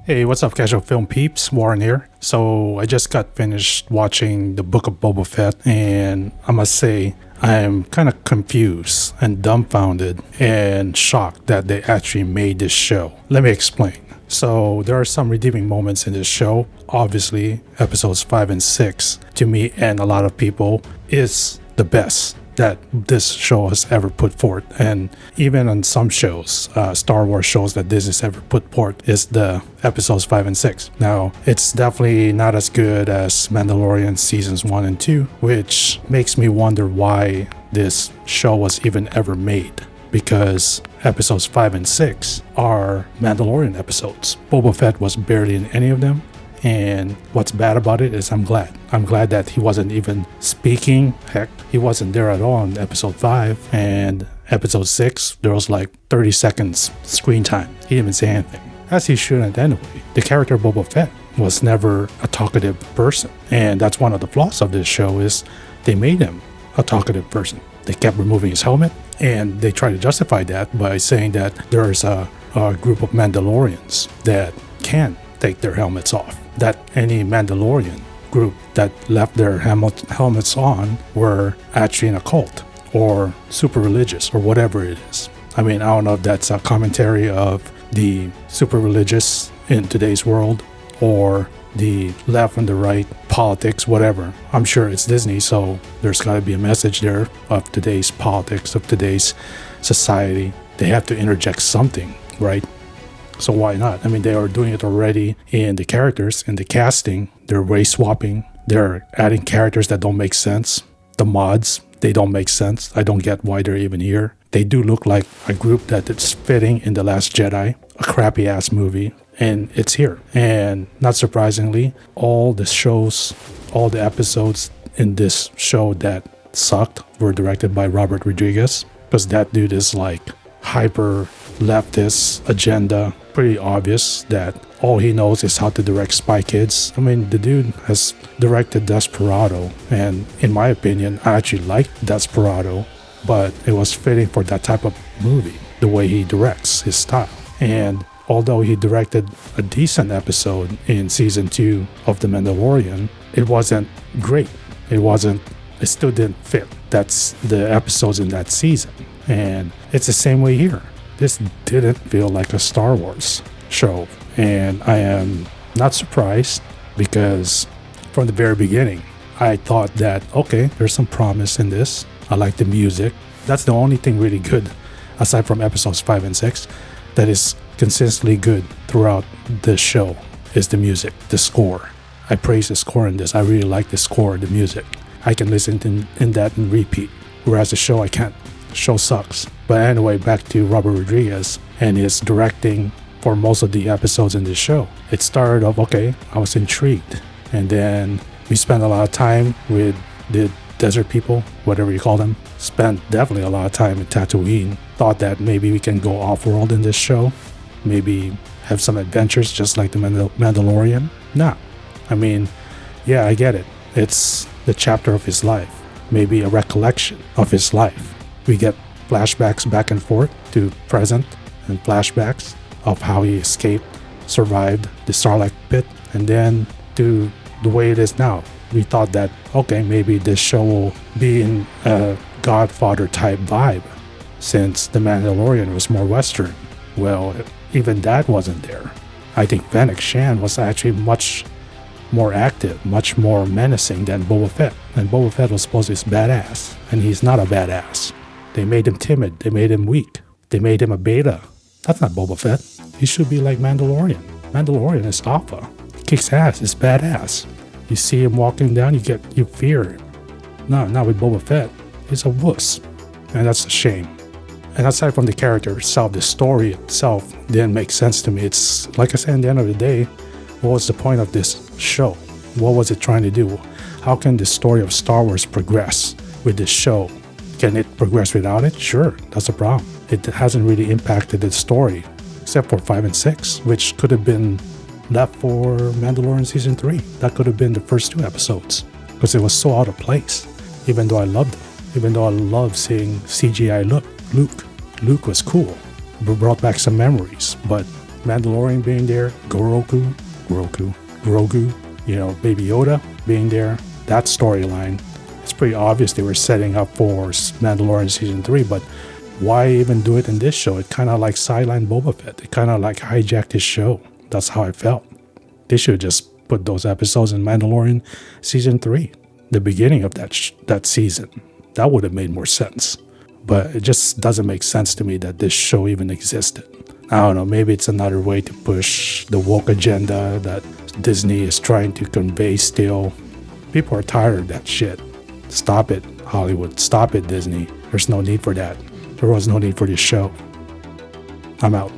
Hey, what's up, casual film peeps? Warren here. So I just got finished watching the Book of Boba Fett, and I must say I'm kind of confused and dumbfounded and shocked that they actually made this show. Let me explain. So there are some redeeming moments in this show. Obviously, episodes 5 and 6, to me and a lot of people, is the best that this show has ever put forth. And even on some shows, Star Wars shows that this has ever put forth is the episodes 5 and 6. Now, it's definitely not as good as Mandalorian seasons 1 and 2, which makes me wonder why this show was even ever made. Because episodes 5 and 6 are Mandalorian episodes. Boba Fett was barely in any of them. And what's bad about it is I'm glad. I'm glad that he wasn't even speaking. Heck, he wasn't there at all in episode 5. And episode 6, there was like 30 seconds screen time. He didn't even say anything. As he shouldn't anyway. The character Boba Fett was never a talkative person. And that's one of the flaws of this show is they made him a talkative person. They kept removing his helmet. And they try to justify that by saying that there's a group of Mandalorians that can take their helmets off. That any Mandalorian group that left their helmets on were actually in a cult or super religious or whatever it is. I mean, I don't know if that's a commentary of the super religious in today's world or the left and the right politics, whatever. I'm sure it's Disney, so there's got to be a message there of today's politics, of today's society. They have to interject something, right? So why not? I mean, they are doing it already in the characters, in the casting. They're race swapping. They're adding characters that don't make sense. The mods, they don't make sense. I don't get why they're even here. They do look like a group that is fitting in The Last Jedi, a crappy ass movie, and it's here. And not surprisingly, all the shows, all the episodes in this show that sucked were directed by Robert Rodriguez, because that dude is like hyper leftist agenda. Pretty obvious that all he knows is how to direct Spy Kids. I mean, the dude has directed Desperado, and in my opinion, I actually liked Desperado, but it was fitting for that type of movie, the way he directs, his style. And although he directed a decent episode in season 2 of The Mandalorian, it wasn't great. It still didn't fit. That's the episodes in that season. And it's the same way here. This didn't feel like a Star Wars show. And I am not surprised because from the very beginning, I thought that, okay, there's some promise in this. I like the music. That's the only thing really good, aside from episodes 5 and 6, that is consistently good throughout the show is the music, the score. I praise the score in this. I really like the score, the music. I can listen in that and repeat. Whereas the show, I can't. The show sucks. But anyway, back to Robert Rodriguez and his directing for most of the episodes in this show. It started off, okay, I was intrigued. And then we spent a lot of time with the desert people, whatever you call them. Spent definitely a lot of time in Tatooine. Thought that maybe we can go off-world in this show. Maybe have some adventures just like the Mandalorian. Nah. I mean, yeah, I get it. It's the chapter of his life. Maybe a recollection of his life. We get flashbacks back and forth to present and flashbacks of how he escaped, survived the Sarlacc pit, and then to the way it is now. We thought that, okay, maybe this show will be in a Godfather type vibe since The Mandalorian was more Western. Well, even that wasn't there. I think Fennec Shand was actually much more active, much more menacing than Boba Fett. And Boba Fett was supposed to be badass, and he's not a badass. They made him timid. They made him weak. They made him a beta. That's not Boba Fett. He should be like Mandalorian. Mandalorian is alpha. He kicks ass. He's badass. You see him walking down, you fear him. No, not with Boba Fett. He's a wuss. And that's a shame. And aside from the character itself, the story itself didn't make sense to me. It's, like I said, at the end of the day, what was the point of this show? What was it trying to do? How can the story of Star Wars progress with this show? Can it progress without it? Sure, that's a problem. It hasn't really impacted the story, except for 5 and 6, which could have been left for Mandalorian Season 3. That could have been the first 2 episodes, because it was so out of place, even though I loved it. Even though I loved seeing CGI Luke. Luke was cool. Brought back some memories, but Mandalorian being there, Grogu, Baby Yoda being there, that storyline. It's pretty obvious they were setting up for Mandalorian season 3, but why even do it in this show? It kind of like sidelined Boba Fett. It kind of like hijacked his show. That's how I felt. They should just put those episodes in Mandalorian season 3, the beginning of that season. That would have made more sense. But it just doesn't make sense to me that this show even existed. I don't know, maybe it's another way to push the woke agenda that Disney is trying to convey still. People are tired of that shit. Stop it, Hollywood. Stop it, Disney. There's no need for that. There was no need for this show. I'm out.